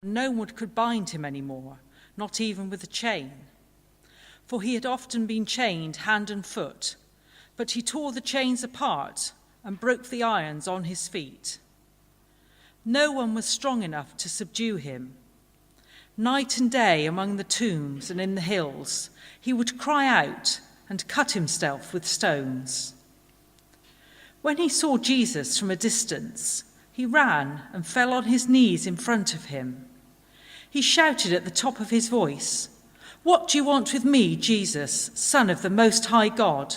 No one could bind him any more, not even with a chain. For he had often been chained hand and foot, but he tore the chains apart and broke the irons on his feet. No one was strong enough to subdue him. Night and day among the tombs and in the hills, he would cry out and cut himself with stones. When he saw Jesus from a distance, he ran and fell on his knees in front of him. He shouted at the top of his voice, "What do you want with me, Jesus, Son of the Most High God?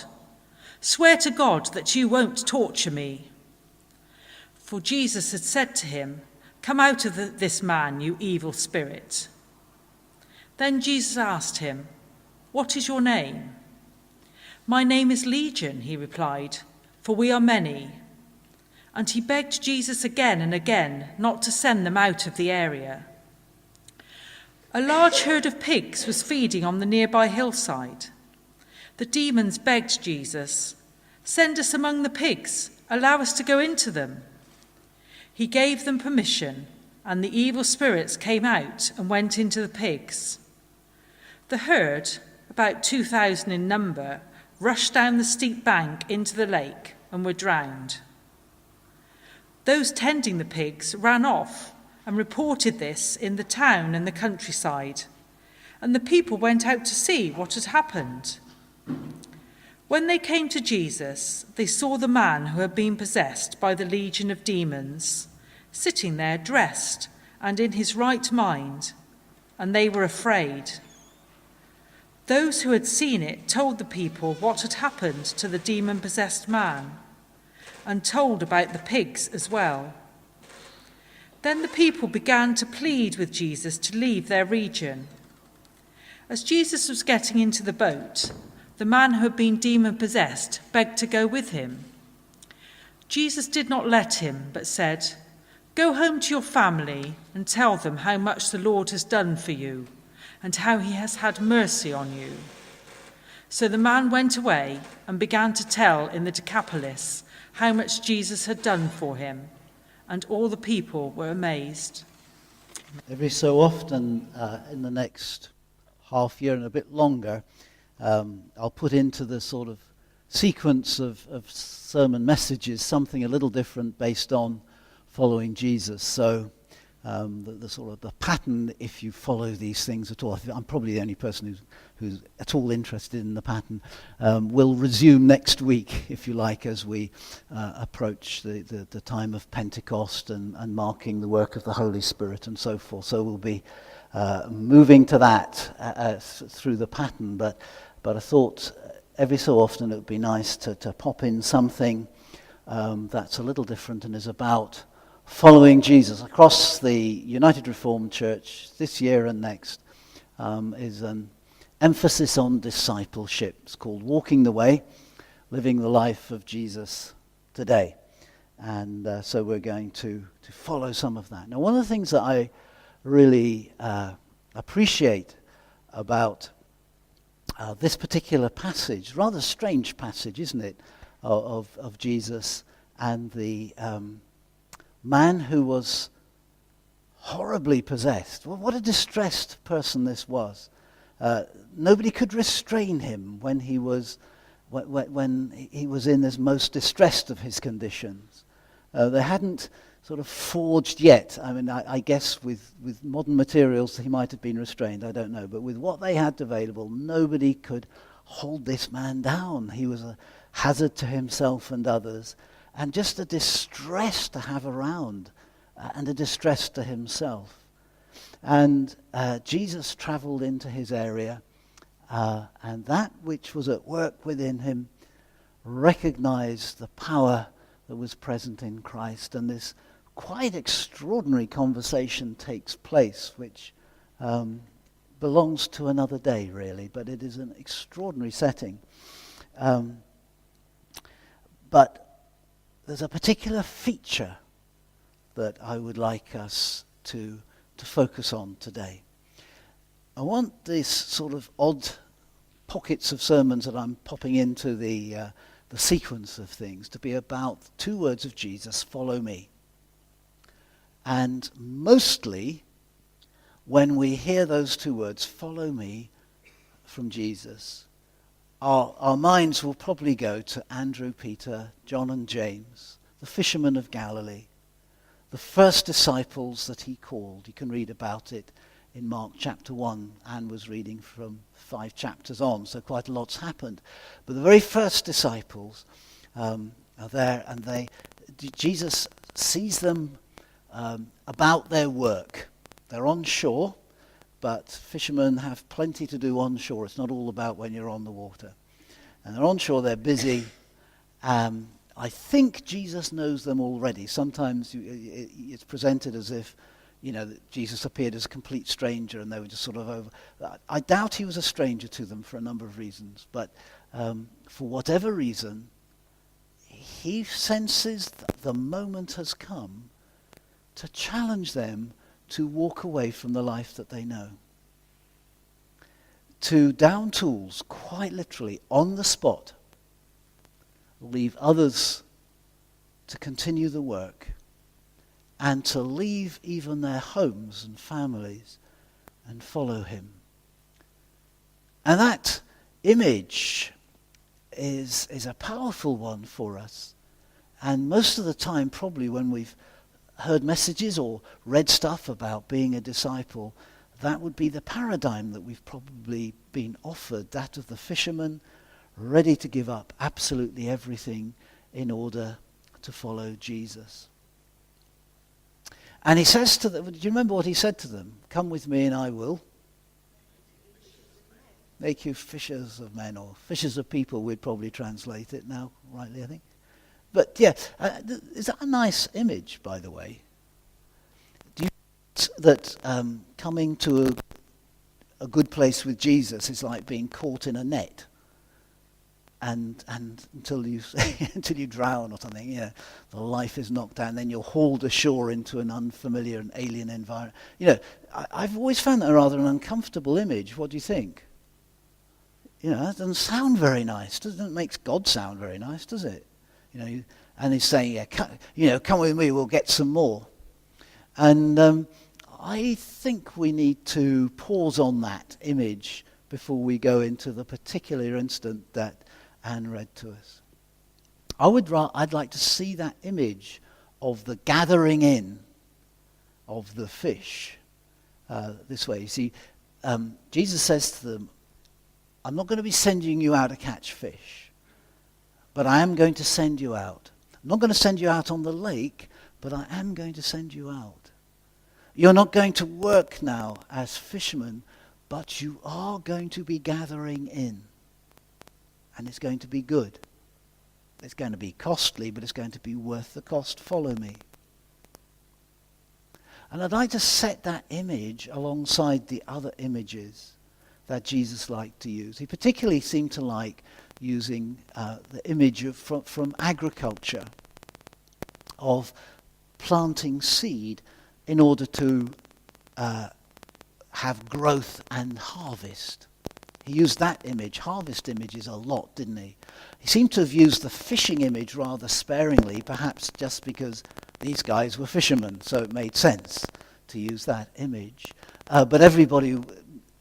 Swear to God that you won't torture me." For Jesus had said to him, "Come out of this man, you evil spirit." Then Jesus asked him, "What is your name?" "My name is Legion," he replied, "for we are many." And he begged Jesus again and again not to send them out of the area. A large herd of pigs was feeding on the nearby hillside. The demons begged Jesus, "Send us among the pigs, allow us to go into them." He gave them permission, and the evil spirits came out and went into the pigs. The herd, about 2,000 in number, rushed down the steep bank into the lake and were drowned. Those tending the pigs ran off and reported this in the town and the countryside, and the people went out to see what had happened. When they came to Jesus, they saw the man who had been possessed by the legion of demons, sitting there dressed and in his right mind, and they were afraid. Those who had seen it told the people what had happened to the demon-possessed man, and told about the pigs as well. Then the people began to plead with Jesus to leave their region. As Jesus was getting into the boat, the man who had been demon-possessed begged to go with him. Jesus did not let him, but said, "Go home to your family and tell them how much the Lord has done for you and how he has had mercy on you." So the man went away and began to tell in the Decapolis how much Jesus had done for him, and all the people were amazed. Every so often, in the next half year and a bit longer, I'll put into the sort of sequence of sermon messages something a little different based on following Jesus. So the sort of the pattern, if you follow these things at all, I'm probably the only person who's at all interested in the pattern, will resume next week, if you like, as we approach the time of Pentecost and marking the work of the Holy Spirit and so forth. So we'll be moving to that through the pattern, but I thought every so often it would be nice to pop in something that's a little different and is about following Jesus. Across the United Reformed Church this year and next is an emphasis on discipleship. It's called Walking the Way, Living the Life of Jesus Today. And so we're going to follow some of that. Now, one of the things that I really appreciate about this particular passage, rather strange passage, isn't it, of Jesus and the man who was horribly possessed. Well, what a distressed person this was. Nobody could restrain him when he was in this most distressed of his conditions. They hadn't sort of forged yet. I mean, I guess with modern materials he might have been restrained, I don't know. But with what they had available, nobody could hold this man down. He was a hazard to himself and others, and just a distress to have around, and a distress to himself. And Jesus travelled into his area, and that which was at work within him recognized the power that was present in Christ, and this quite extraordinary conversation takes place, which belongs to another day, really, but it is an extraordinary setting. But there's a particular feature that I would like us to focus on today. I want these sort of odd pockets of sermons that I'm popping into the sequence of things to be about two words of Jesus: follow me. And mostly when we hear those two words, follow me, from Jesus, our minds will probably go to Andrew, Peter, John and James, the fishermen of Galilee, the first disciples that he called. You can read about it in Mark chapter 1. Anne was reading from 5 chapters on, so quite a lot's happened. But the very first disciples are there, and Jesus sees them about their work. They're on shore, but fishermen have plenty to do on shore. It's not all about when you're on the water. And they're on shore, they're busy. I think Jesus knows them already. Sometimes it's presented as if, that Jesus appeared as a complete stranger and they were just sort of over. I doubt he was a stranger to them for a number of reasons. But for whatever reason, he senses that the moment has come to challenge them to walk away from the life that they know. To down tools, quite literally, on the spot, leave others to continue the work, and to leave even their homes and families and follow him. And that image is a powerful one for us. And most of the time, probably when we've heard messages or read stuff about being a disciple, that would be the paradigm that we've probably been offered, that of the fisherman ready to give up absolutely everything in order to follow Jesus. And he says to them, do you remember what he said to them? Come with me and I will make you fishers of men, or fishers of people, we'd probably translate it now, rightly, I think. But yeah, is that a nice image, by the way? Do you think that coming to a good place with Jesus is like being caught in a net, and until you drown or something, the life is knocked down, then you're hauled ashore into an unfamiliar and alien environment. I've always found that rather an uncomfortable image. What do you think? That doesn't sound very nice. Doesn't make God sound very nice, does it? And he's saying, come with me, we'll get some more. And I think we need to pause on that image before we go into the particular instant that Anne read to us. I'd like to see that image of the gathering in of the fish this way. You see, Jesus says to them, I'm not going to be sending you out to catch fish, but I am going to send you out. I'm not going to send you out on the lake, but I am going to send you out. You're not going to work now as fishermen, but you are going to be gathering in. And it's going to be good. It's going to be costly, but it's going to be worth the cost. Follow me. And I'd like to set that image alongside the other images that Jesus liked to use. He particularly seemed to like using the image from agriculture, of planting seed in order to have growth and harvest. He used that image, harvest images, a lot, didn't he? He seemed to have used the fishing image rather sparingly, perhaps just because these guys were fishermen, so it made sense to use that image. But everybody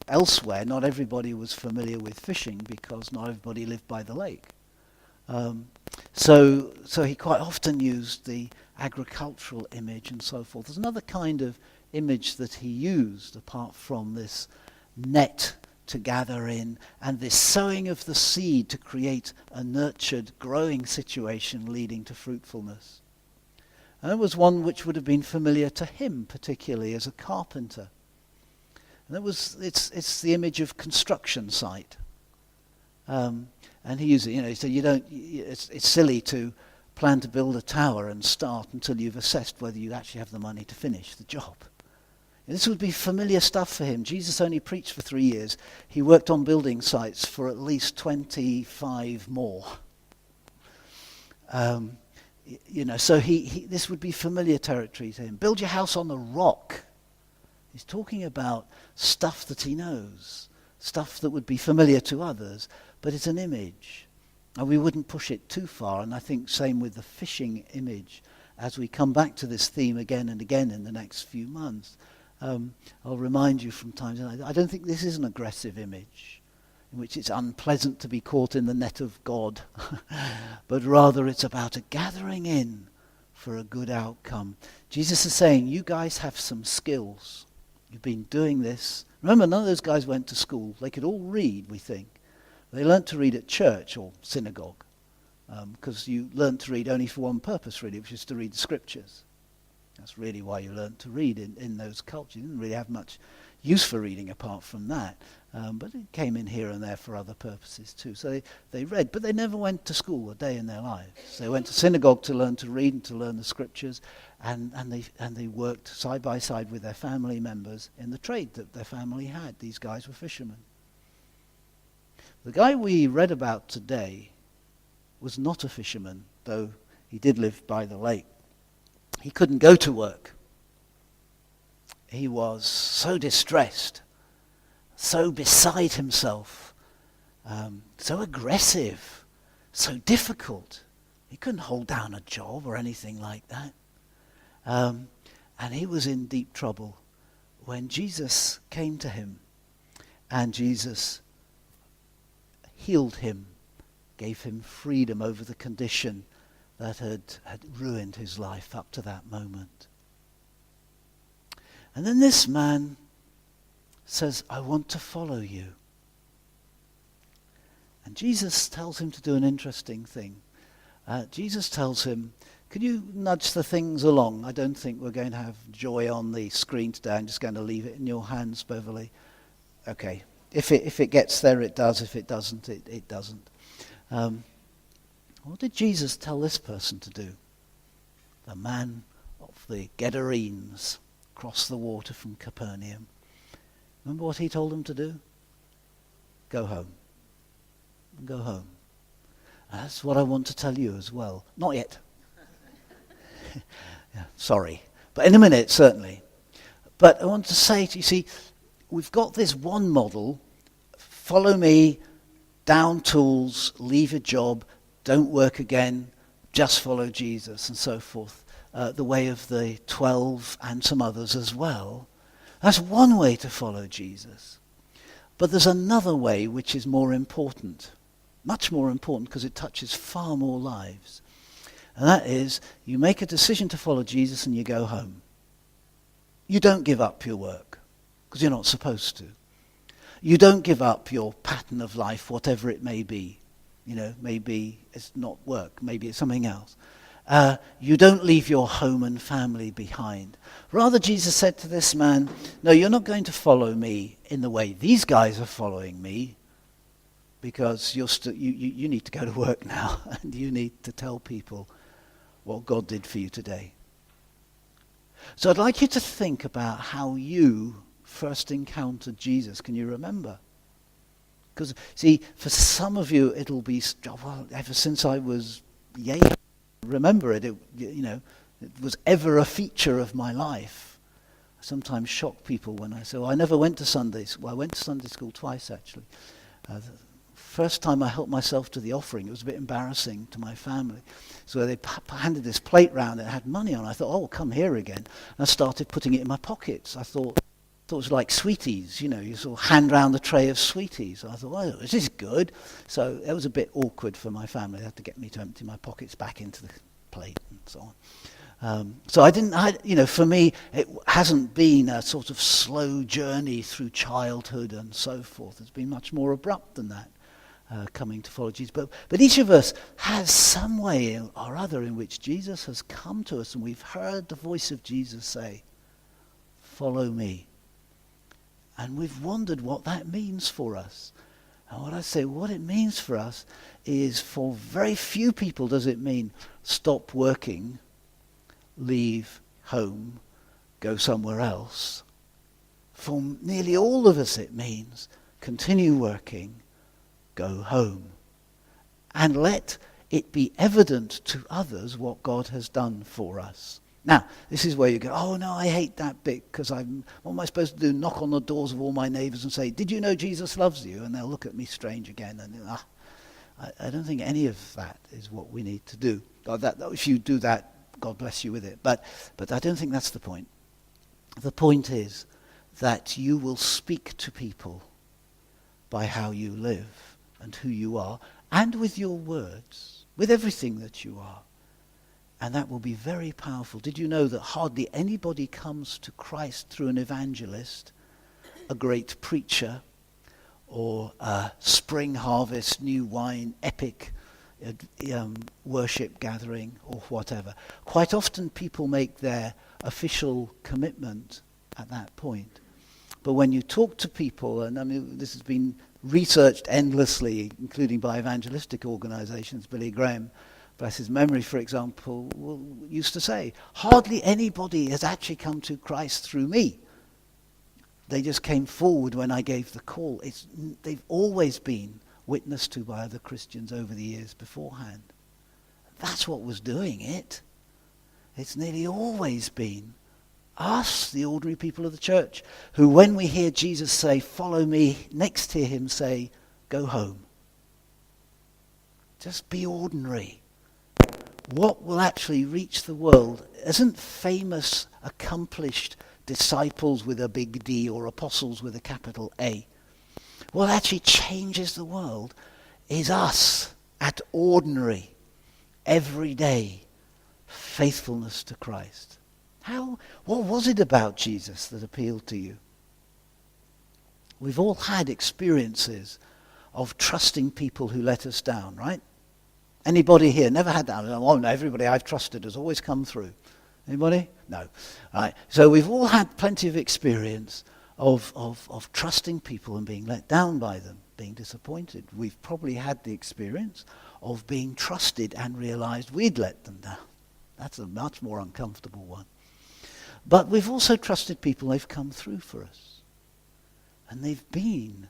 elsewhere, not everybody was familiar with fishing because not everybody lived by the lake. So he quite often used the agricultural image and so forth. There's another kind of image that he used apart from this net to gather in and this sowing of the seed to create a nurtured, growing situation leading to fruitfulness. And there was one which would have been familiar to him, particularly as a carpenter. And it's the image of construction site. And he used it, he said, it's silly to plan to build a tower and start until you've assessed whether you actually have the money to finish the job. And this would be familiar stuff for him. Jesus only preached for 3 years. He worked on building sites for at least 25 more. So this would be familiar territory to him. Build your house on the rock. He's talking about stuff that he knows, stuff that would be familiar to others, but it's an image. And we wouldn't push it too far, and I think same with the fishing image. As we come back to this theme again and again in the next few months, I'll remind you from time to time, I don't think this is an aggressive image in which it's unpleasant to be caught in the net of God, but rather it's about a gathering in for a good outcome. Jesus is saying, you guys have some skills. You've been doing this. Remember, none of those guys went to school. They could all read, we think. They learnt to read at church or synagogue, because you learnt to read only for one purpose, really, which is to read the scriptures. That's really why you learnt to read in those cultures. You didn't really have much use for reading apart from that. But it came in here and there for other purposes too. So they read, but they never went to school a day in their lives. They went to synagogue to learn to read and to learn the scriptures, and they worked side by side with their family members in the trade that their family had. These guys were fishermen. The guy we read about today was not a fisherman, though he did live by the lake. He couldn't go to work. He was so distressed, so beside himself, so aggressive, so difficult. He couldn't hold down a job or anything like that. And he was in deep trouble when Jesus came to him, and Jesus healed him, gave him freedom over the condition that had ruined his life up to that moment. And then this man says, I want to follow you. And Jesus tells him to do an interesting thing. Jesus tells him, can you nudge the things along? I don't think we're going to have Joy on the screen today. I'm just going to leave it in your hands, Beverly. Okay. If it gets there, it does. If it doesn't, it doesn't. What did Jesus tell this person to do? The man of the Gadarenes crossed the water from Capernaum. Remember what he told him to do? Go home. Go home. And that's what I want to tell you as well. Not yet. Yeah, sorry. But in a minute, certainly. But I want to say, you see, we've got this one model. Follow me, down tools, leave a job, don't work again, just follow Jesus, and so forth. The way of the 12 and some others as well. That's one way to follow Jesus. But there's another way which is more important, much more important, because it touches far more lives. And that is, you make a decision to follow Jesus and you go home. You don't give up your work, because you're not supposed to. You don't give up your pattern of life, whatever it may be. You know, maybe it's not work, maybe it's something else. You don't leave your home and family behind. Rather, Jesus said to this man, no, you're not going to follow me in the way these guys are following me, because you need to go to work now, and you need to tell people what God did for you today. So I'd like you to think about how you first encountered Jesus. Can you remember? Because, see, for some of you, it'll be, well, ever since I was remember it, it was ever a feature of my life. I sometimes shock people when I say, well, I never went to Sundays. Well, I went to Sunday school twice, actually. The first time I helped myself to the offering, it was a bit embarrassing to my family. So they handed this plate round and it had money on it. I thought, oh, come here again. And I started putting it in my pockets. I thought it was like sweeties, you sort of hand round the tray of sweeties. I thought, oh, this is good. So it was a bit awkward for my family. They had to get me to empty my pockets back into the plate and so on. So for me, it hasn't been a sort of slow journey through childhood and so forth. It's been much more abrupt than that, coming to follow Jesus. But each of us has some way or other in which Jesus has come to us and we've heard the voice of Jesus say, follow me. And we've wondered what that means for us. And what it means for us is, for very few people does it mean stop working, leave home, go somewhere else. For nearly all of us it means continue working, go home. And let it be evident to others what God has done for us. Now, this is where you go, oh no, I hate that bit, because what am I supposed to do? Knock on the doors of all my neighbours and say, did you know Jesus loves you? And they'll look at me strange again. And I don't think any of that is what we need to do. If you do that, God bless you with it. But I don't think that's the point. The point is that you will speak to people by how you live and who you are, and with your words, with everything that you are. And that will be very powerful. Did you know that hardly anybody comes to Christ through an evangelist, a great preacher, or a spring harvest, new wine, epic worship gathering, or whatever? Quite often people make their official commitment at that point. But when you talk to people, and I mean this has been researched endlessly, including by evangelistic organizations, Billy Graham, bless his memory, for example, used to say, hardly anybody has actually come to Christ through me. They just came forward when I gave the call. They've always been witnessed to by other Christians over the years beforehand. That's what was doing it. It's nearly always been us, the ordinary people of the church, who when we hear Jesus say, follow me, next hear him say, go home. Just be ordinary. What will actually reach the world isn't famous, accomplished disciples with a big D or apostles with a capital A. What actually changes the world is us at ordinary, everyday faithfulness to Christ. What was it about Jesus that appealed to you? We've all had experiences of trusting people who let us down, right? Anybody here never had that? Oh no, everybody I've trusted has always come through. Anybody? No. Right. So we've all had plenty of experience of trusting people and being let down by them, being disappointed. We've probably had the experience of being trusted and realized we'd let them down. That's a much more uncomfortable one. But we've also trusted people, they've come through for us. And they've been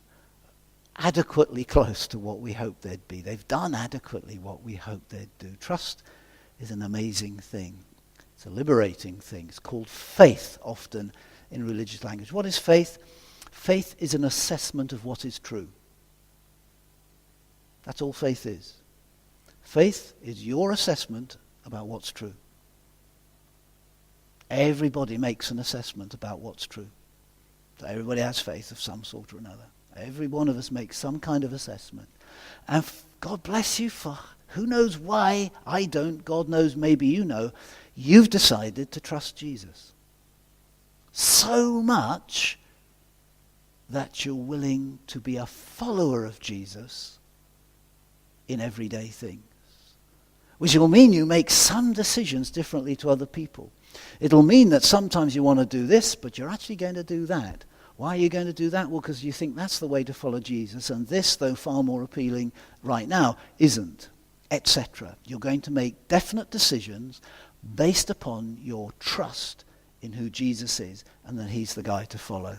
adequately close to what we hoped they'd be. They've done adequately what we hoped they'd do. Trust is an amazing thing. It's a liberating thing. It's called faith often in religious language. What is faith? Faith is an assessment of what is true. That's all faith is. Faith is your assessment about what's true. Everybody makes an assessment about what's true. So everybody has faith of some sort or another. Every one of us makes some kind of assessment. And God bless you for who knows why, I don't, God knows, maybe you know, you've decided to trust Jesus. So much that you're willing to be a follower of Jesus in everyday things. Which will mean you make some decisions differently to other people. It'll mean that sometimes you want to do this, but you're actually going to do that. Why are you going to do that? Well, because you think that's the way to follow Jesus, and this, though far more appealing right now, isn't, etc. You're going to make definite decisions based upon your trust in who Jesus is and that he's the guy to follow.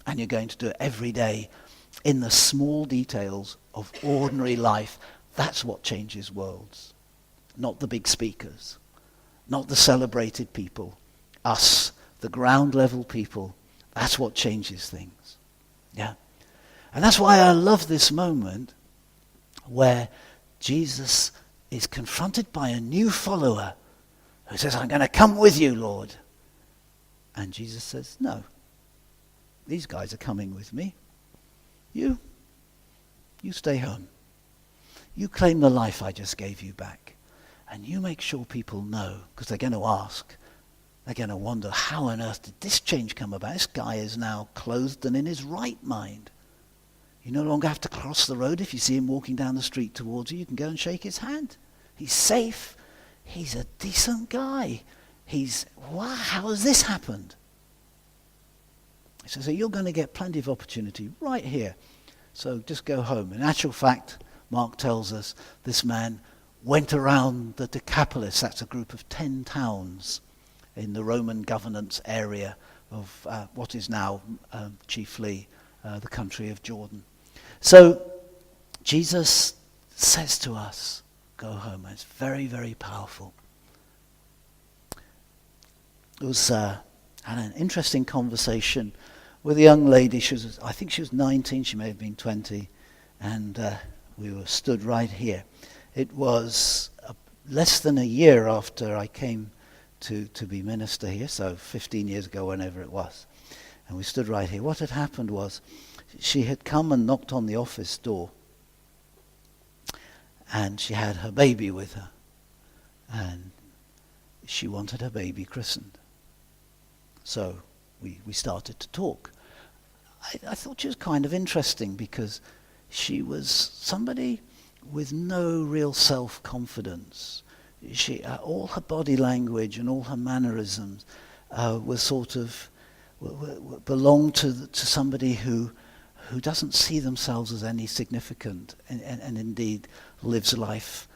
And you're going to do it every day in the small details of ordinary life. That's what changes worlds. Not the big speakers. Not the celebrated people. Us, the ground level people. That's what changes things. Yeah. And that's why I love this moment where Jesus is confronted by a new follower who says, I'm going to come with you, Lord. And Jesus says, no. These guys are coming with me. You stay home. You claim the life I just gave you back. And you make sure people know, because they're going to ask. They're going to wonder, how on earth did this change come about? This guy is now clothed and in his right mind. You no longer have to cross the road. If you see him walking down the street towards you, you can go and shake his hand. He's safe. He's a decent guy. Wow, how has this happened? He says, so you're going to get plenty of opportunity right here. So just go home. In actual fact, Mark tells us this man went around the Decapolis. That's a group of 10 towns in the Roman governance area of what is now chiefly the country of Jordan. So Jesus says to us, go home. And it's very, very powerful. It was had an interesting conversation with a young lady. I think she was 19, she may have been 20, and we were stood right here. It was less than a year after I came to be minister here, so 15 years ago, whenever it was. And we stood right here. What had happened was she had come and knocked on the office door, and she had her baby with her, and she wanted her baby christened. So we started to talk. I thought she was kind of interesting because she was somebody with no real self-confidence. She, all her body language and all her mannerisms were sort of belonged to somebody who doesn't see themselves as any significant and indeed lives life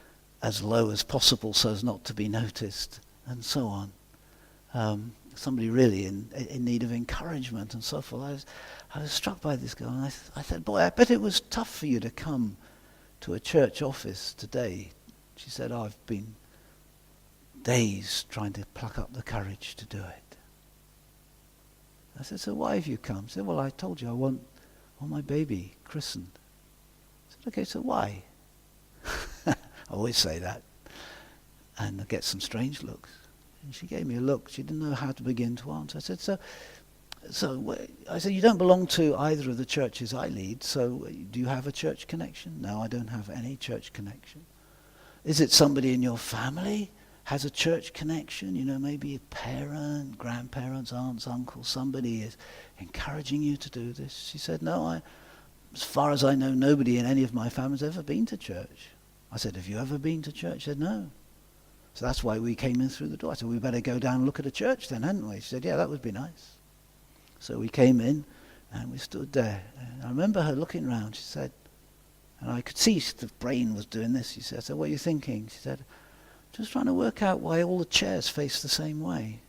as low as possible so as not to be noticed and so on. Somebody really in need of encouragement and so forth. I was struck by this girl, and I said, boy, I bet it was tough for you to come to a church office today. She said, I've been days trying to pluck up the courage to do it. I said, so why have you come? She said, well, I told you I want my baby christened. I said, okay, so why? I always say that. And I get some strange looks. And she gave me a look. She didn't know how to begin to answer. I said, I said, you don't belong to either of the churches I lead, so do you have a church connection? No, I don't have any church connection. Is it somebody in your family has a church connection? You know, maybe a parent, grandparents, aunts, uncles, somebody is encouraging you to do this. She said, no, as far as I know, nobody in any of my family's ever been to church. I said, have you ever been to church? She said, no. So that's why we came in through the door. I said, we better go down and look at a church then, hadn't we? She said, yeah, that would be nice. So we came in and we stood there. And I remember her looking round. She said, and I could see the brain was doing this. She said, I said, what are you thinking? She said, just trying to work out why all the chairs face the same way.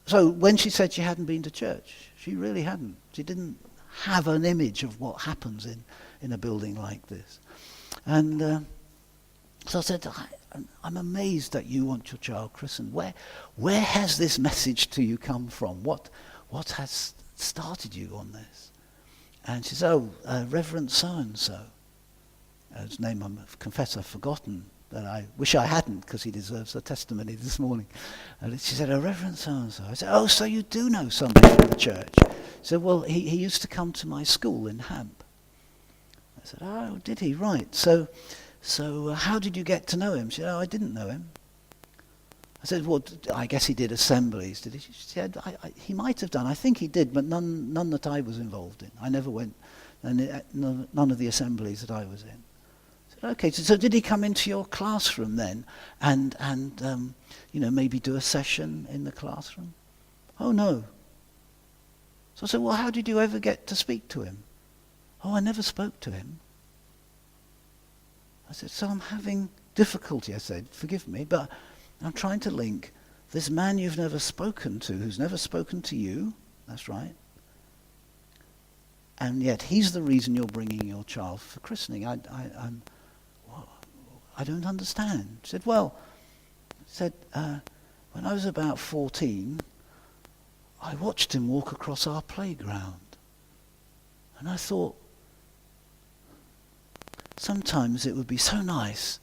So when she said she hadn't been to church, she really hadn't. She didn't have an image of what happens in a building like this. And so I said, I'm amazed that you want your child christened. Where has this message to you come from? What has started you on this? And she said, Reverend so-and-so. His name, I confess, I've forgotten, but I wish I hadn't, because he deserves a testimony this morning. And she said, Reverend so-and-so. I said, so you do know somebody from the church? She said, well, he used to come to my school in Hamp. I said, oh, did he? Right. So how did you get to know him? She said, I didn't know him. I said, well, I guess he did assemblies, did he? She said, he might have done. I think he did, but none that I was involved in. I never went, none of the assemblies that I was in. I said, okay, so did he come into your classroom then and maybe do a session in the classroom? Oh, no. So I said, well, how did you ever get to speak to him? Oh, I never spoke to him. I said, so I'm having difficulty. I said, forgive me, but I'm trying to link this man you've never spoken to, who's never spoken to you, that's right, and yet he's the reason you're bringing your child for christening. I don't understand. She said, when I was about 14, I watched him walk across our playground, and I thought, sometimes it would be so nice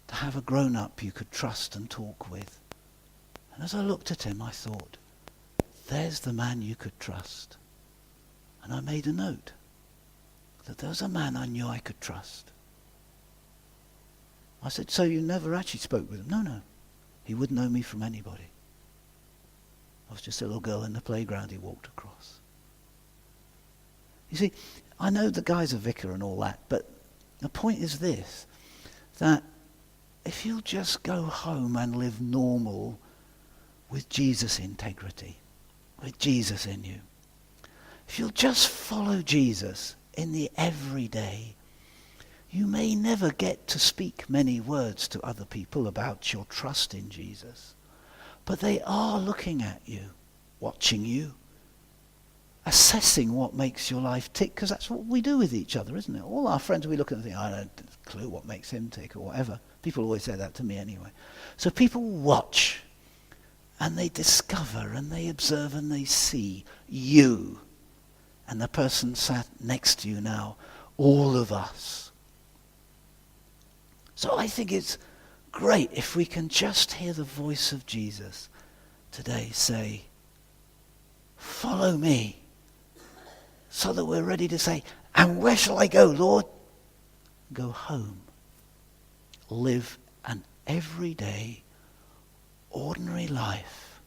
to have a grown-up you could trust and talk with. And as I looked at him, I thought, there's the man you could trust. And I made a note that there was a man I knew I could trust. I said, so you never actually spoke with him? No. He wouldn't know me from anybody. I was just a little girl in the playground he walked across. You see, I know the guy's a vicar and all that, but the point is this, that if you'll just go home and live normal with Jesus' integrity, with Jesus in you, if you'll just follow Jesus in the everyday, you may never get to speak many words to other people about your trust in Jesus, but they are looking at you, watching you, assessing what makes your life tick, because that's what we do with each other, isn't it? All our friends, we look at and think, I don't have a clue what makes him tick or whatever. People always say that to me anyway. So people watch and they discover and they observe and they see you and the person sat next to you now, all of us. So I think it's great if we can just hear the voice of Jesus today say, follow me, so that we're ready to say, and where shall I go, Lord? Go home. Live an everyday, ordinary life.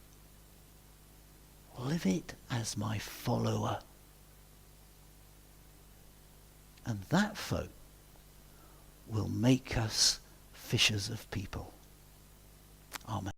Live it as my follower. And that, folk, will make us fishers of people. Amen.